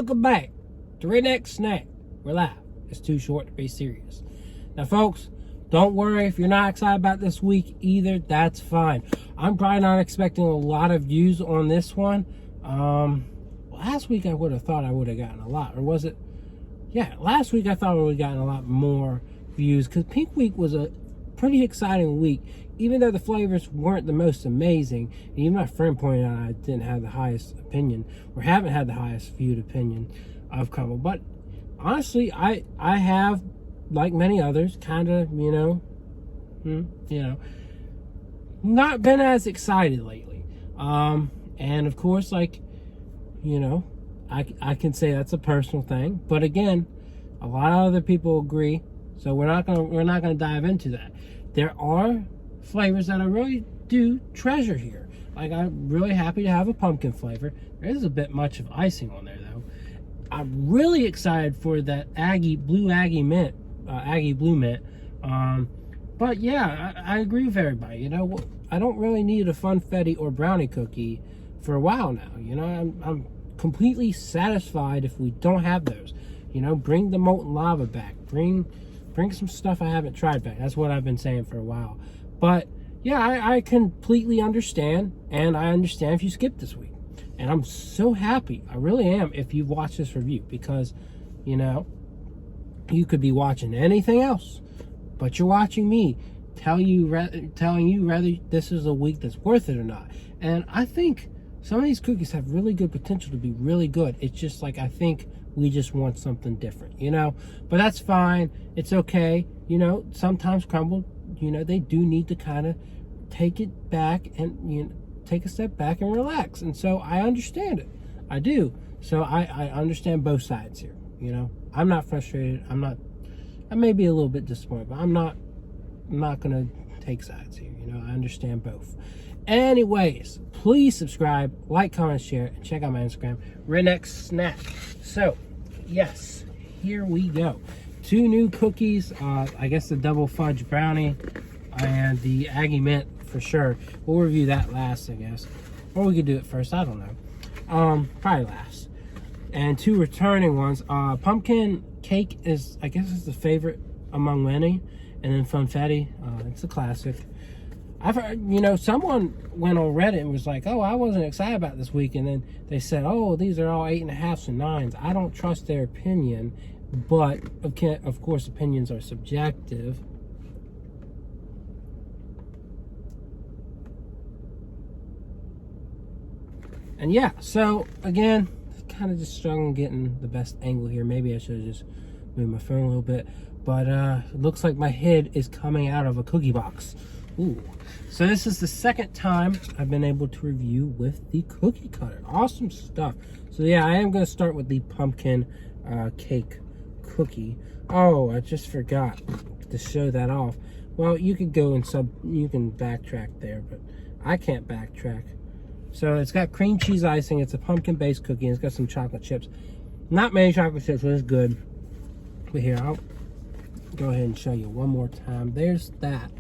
welcome back to Redneck Snack. We're live. It's too short to be serious. Now, folks, don't worry if you're not excited about this week either. That's fine. I'm probably not expecting a lot of views on this one. Last week I would have thought I would have gotten a lot, or was it? Yeah, last week I thought I would have gotten a lot more views because Pink Week was a pretty exciting week, even though the flavors weren't the most amazing. And even my friend pointed out I didn't have the highest opinion, or haven't had the highest viewed opinion of Crumbl. But honestly, I have, like many others, kind of, not been as excited lately. And of course, like, I can say that's a personal thing, but again, a lot of other people agree, so we're not gonna dive into that. There are flavors that I really do treasure here. Like, I'm really happy to have a pumpkin flavor. There is a bit much of icing on there though. I'm really excited for that Aggie Blue mint. But yeah, I agree with everybody. I don't really need a Funfetti or brownie cookie for a while now. I'm completely satisfied if we don't have those. Bring the molten lava back. Bring some stuff I haven't tried back. That's what I've been saying for a while. But yeah, I completely understand, and I understand if you skipped this week. And I'm so happy, I really am, if you've watched this review, because you could be watching anything else, but you're watching me telling you whether this is a week that's worth it or not. And I think some of these cookies have really good potential to be really good. It's just like, I think we just want something different, but that's fine. It's okay. Sometimes Crumbl, they do need to kind of take it back and, take a step back and relax. And so I understand it. I do. So I understand both sides here. I'm not frustrated. I may be a little bit disappointed, but I'm not going to take sides here. I understand both. Anyways, please subscribe, like, comment, share, and check out my Instagram, Redneck Snack. So, yes, here we go. 2 new cookies. I guess the double fudge brownie and the Aggie mint for sure. We'll review that last, I guess. Or we could do it first. I don't know. Probably last. And 2 returning ones. Pumpkin cake is, I guess, is the favorite among many. And then Funfetti, it's a classic. I've heard, someone went on Reddit and was like, oh, I wasn't excited about this week. And then they said, oh, these are all 8.5s and 9s. I don't trust their opinion, but of course, opinions are subjective. And yeah, so again, kind of just struggling getting the best angle here. Maybe I should have just moved my phone a little bit. But it looks like my head is coming out of a cookie box. Ooh. So this is the second time I've been able to review with the cookie cutter. Awesome stuff. So yeah, I am going to start with the pumpkin cake cookie. Oh, I just forgot to show that off. Well, you could go and you can backtrack there, but I can't backtrack. So it's got cream cheese icing. It's a pumpkin based cookie, and it's got some chocolate chips. Not many chocolate chips, but it's good. But here, I'll go ahead and show you one more time. There's that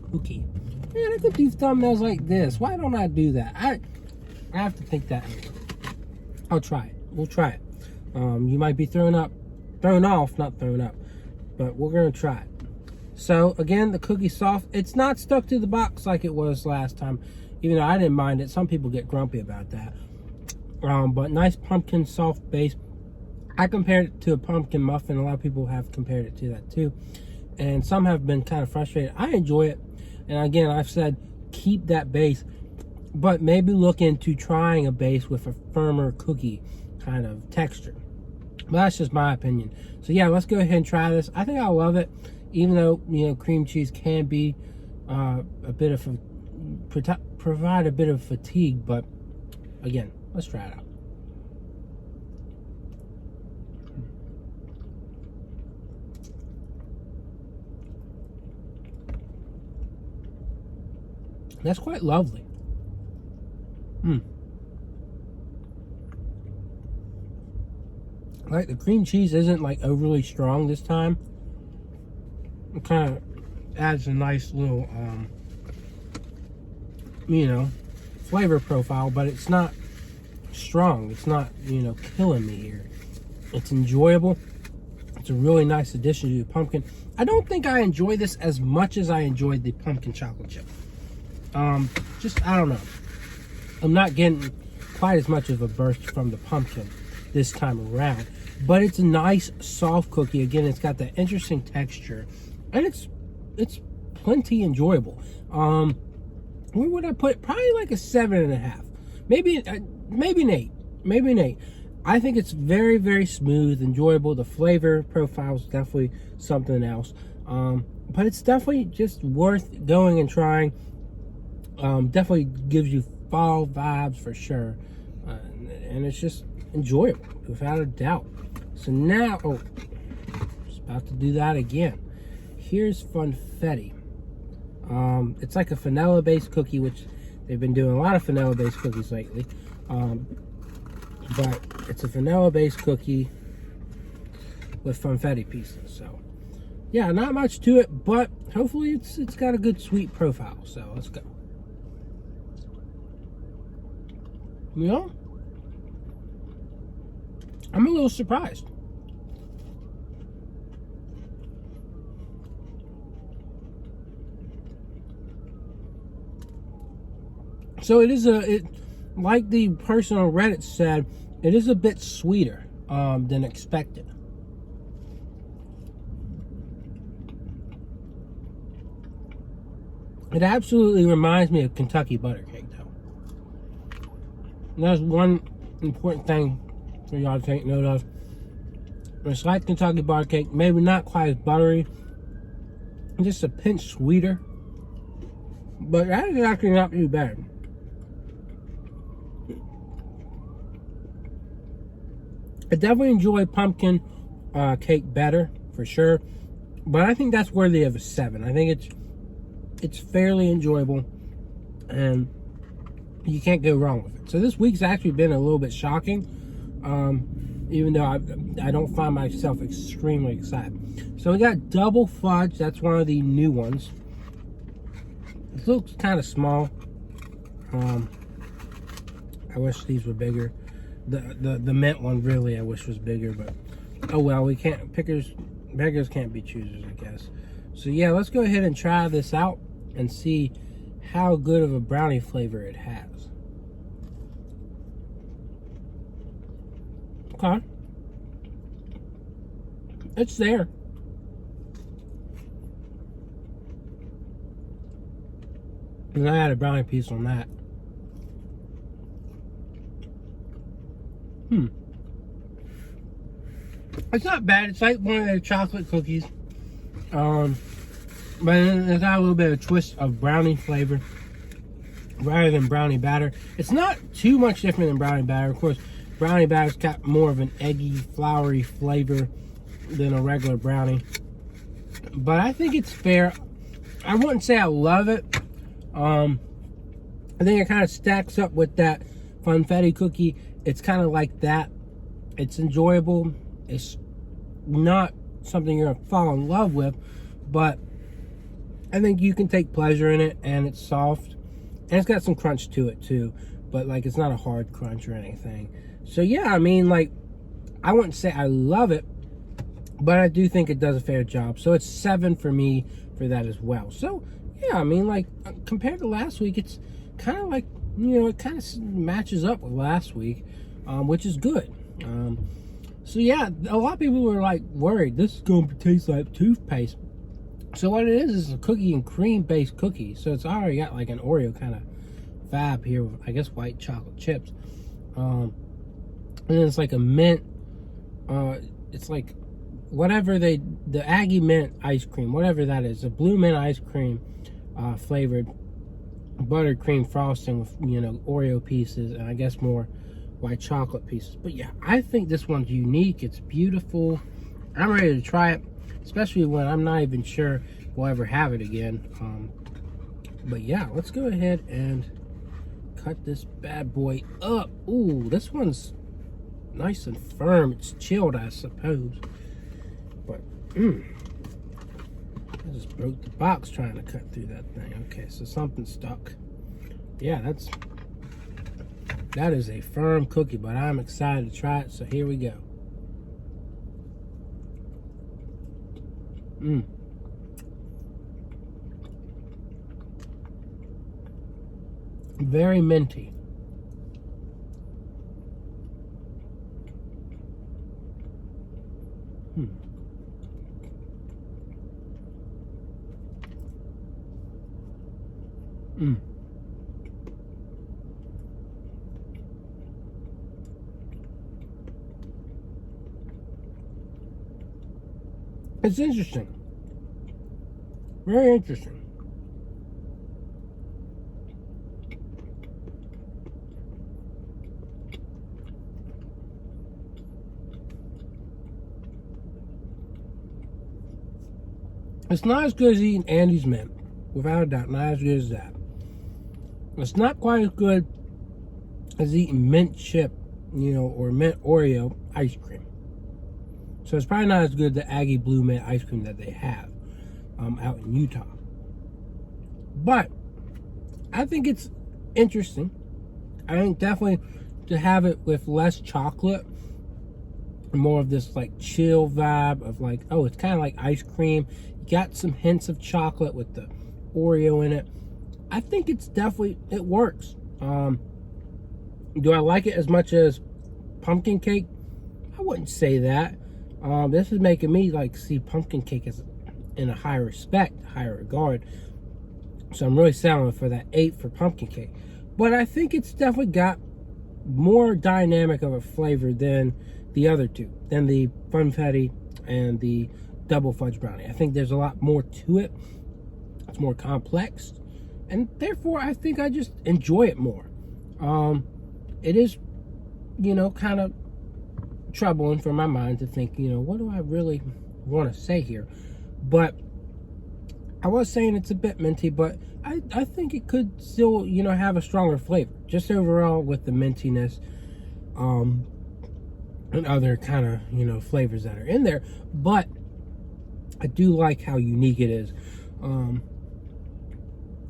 cookie. Man, I could do thumbnails like this. Why don't I do that? I have to think that. I'll try it. We'll try it. You might be thrown off, not thrown up, but we're gonna try it. So again, the cookie's soft. It's not stuck to the box like it was last time, even though I didn't mind it. Some people get grumpy about that. But nice pumpkin soft base. I compared it to a pumpkin muffin. A lot of people have compared it to that too, and some have been kind of frustrated. I enjoy it. And again, I've said keep that base, but maybe look into trying a base with a firmer cookie kind of texture. But that's just my opinion. So yeah, let's go ahead and try this. I think I'll love it, even though cream cheese can be a bit of provide a bit of fatigue. But again, let's try it out. That's quite lovely. Like, the cream cheese isn't like overly strong this time. It kind of adds a nice little, flavor profile, but it's not strong. It's not, killing me here. It's enjoyable. It's a really nice addition to the pumpkin. I don't think I enjoy this as much as I enjoyed the pumpkin chocolate chip. Just, I don't know. I'm not getting quite as much of a burst from the pumpkin this time around. But it's a nice, soft cookie. Again, it's got that interesting texture. And it's plenty enjoyable. Where would I put it? Probably like a 7.5. Maybe an 8. Maybe an 8. I think it's very, very smooth, enjoyable. The flavor profile is definitely something else. But it's definitely just worth going and trying. Definitely gives you fall vibes for sure. And it's just enjoyable, without a doubt. So now, just about to do that again. Here's Funfetti. It's like a vanilla-based cookie, which they've been doing a lot of vanilla-based cookies lately. But it's a vanilla-based cookie with Funfetti pieces. So, yeah, not much to it, but hopefully it's got a good sweet profile. So let's go. You know, I'm a little surprised. So it is like the person on Reddit said, it is a bit sweeter than expected. It absolutely reminds me of Kentucky butter cake, though. And that's one important thing for y'all to take note of. It's like Kentucky butter cake, maybe not quite as buttery, just a pinch sweeter, but that is actually not too bad. I definitely enjoy pumpkin cake better, for sure, but I think that's worthy of a 7. I think it's fairly enjoyable, and you can't go wrong with it. So this week's actually been a little bit shocking, even though I don't find myself extremely excited. So we got double fudge. That's one of the new ones. It looks kind of small. I wish these were bigger. The mint one, really, I wish was bigger, but oh well. We can't, beggars can't be choosers, I guess. So yeah, let's go ahead and try this out and see how good of a brownie flavor it has. Okay, it's there. And I had a brownie piece on that. It's not bad. It's like one of their chocolate cookies. But it's got a little bit of twist of brownie flavor rather than brownie batter. It's not too much different than brownie batter. Of course, brownie batter's got more of an eggy, floury flavor than a regular brownie. But I think it's fair. I wouldn't say I love it. I think it kind of stacks up with that Funfetti cookie. It's kind of like that. It's enjoyable. It's not something you're gonna fall in love with, but I think you can take pleasure in it, and it's soft, and it's got some crunch to it too, but like it's not a hard crunch or anything. So yeah, I mean, like, I wouldn't say I love it, but I do think it does a fair job. So it's 7 for me for that as well. So yeah, I mean, like, compared to last week, it's kind of like, you know, it kind of matches up with last week, which is good. So yeah, a lot of people were like worried this is going to taste like toothpaste. So what it is a cookie and cream based cookie. So it's already got like an Oreo kind of vibe here with, I guess, white chocolate chips. And then it's like a mint. It's like whatever the Aggie mint ice cream, whatever that is, a blue mint ice cream flavored buttercream frosting with, you know, Oreo pieces and I guess more white chocolate pieces. But yeah, I think this one's unique. It's beautiful. I'm ready to try it, especially when I'm not even sure we'll ever have it again. But yeah, let's go ahead and cut this bad boy up. Ooh, this one's nice and firm. It's chilled, I suppose. But I just broke the box trying to cut through that thing. Okay, so something stuck. Yeah, that is a firm cookie, but I'm excited to try it. So here we go. Mm. Very minty. Mm. It's interesting. Very interesting. It's not as good as eating Andy's Mint. Without a doubt, not as good as that. It's not quite as good as eating mint chip, or mint Oreo ice cream. So it's probably not as good as the Aggie Blue mint ice cream that they have out in Utah. But I think it's interesting. I think definitely to have it with less chocolate, more of this like chill vibe of like, oh, it's kind of like ice cream. You got some hints of chocolate with the Oreo in it. I think it's definitely, it works. Do I like it as much as pumpkin cake? I wouldn't say that. This is making me like see pumpkin cake as in a higher respect, higher regard. So I'm really selling for that 8 for pumpkin cake. But I think it's definitely got more dynamic of a flavor than the other two, than the Funfetti and the double fudge brownie. I think there's a lot more to it. It's more complex. And therefore, I think I just enjoy it more. It is, kind of troubling for my mind to think, what do I really want to say here? But I was saying it's a bit minty, but I think it could still, have a stronger flavor. Just overall with the mintiness and other kind of, flavors that are in there. But I do like how unique it is.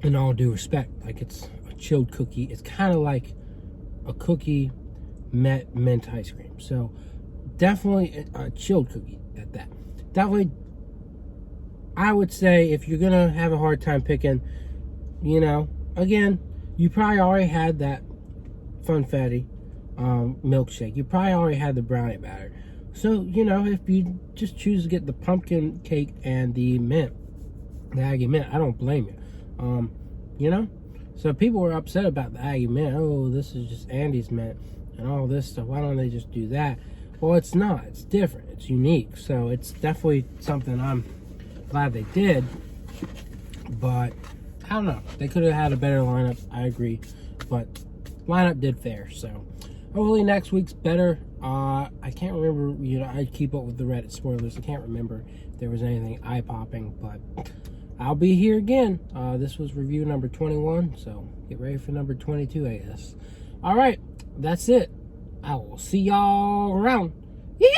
In all due respect, like it's a chilled cookie. It's kind of like a cookie met mint ice cream. So definitely a chilled cookie at that. Definitely, I would say if you're gonna have a hard time picking, again, you probably already had that Funfetti milkshake. You probably already had the brownie batter. So, if you just choose to get the pumpkin cake and the mint, the Aggie Mint, I don't blame you. So people were upset about the Aggie Mint. Oh, this is just Andy's Mint and all this stuff. Why don't they just do that? Well, it's not. It's different. It's unique. So it's definitely something I'm glad they did. But I don't know. They could have had a better lineup. I agree. But lineup did fair. So hopefully next week's better. I can't remember. I keep up with the Reddit spoilers. I can't remember if there was anything eye-popping. But I'll be here again. This was review number 21, so get ready for number 22, I guess. All right, that's it. I will see y'all around. Yee!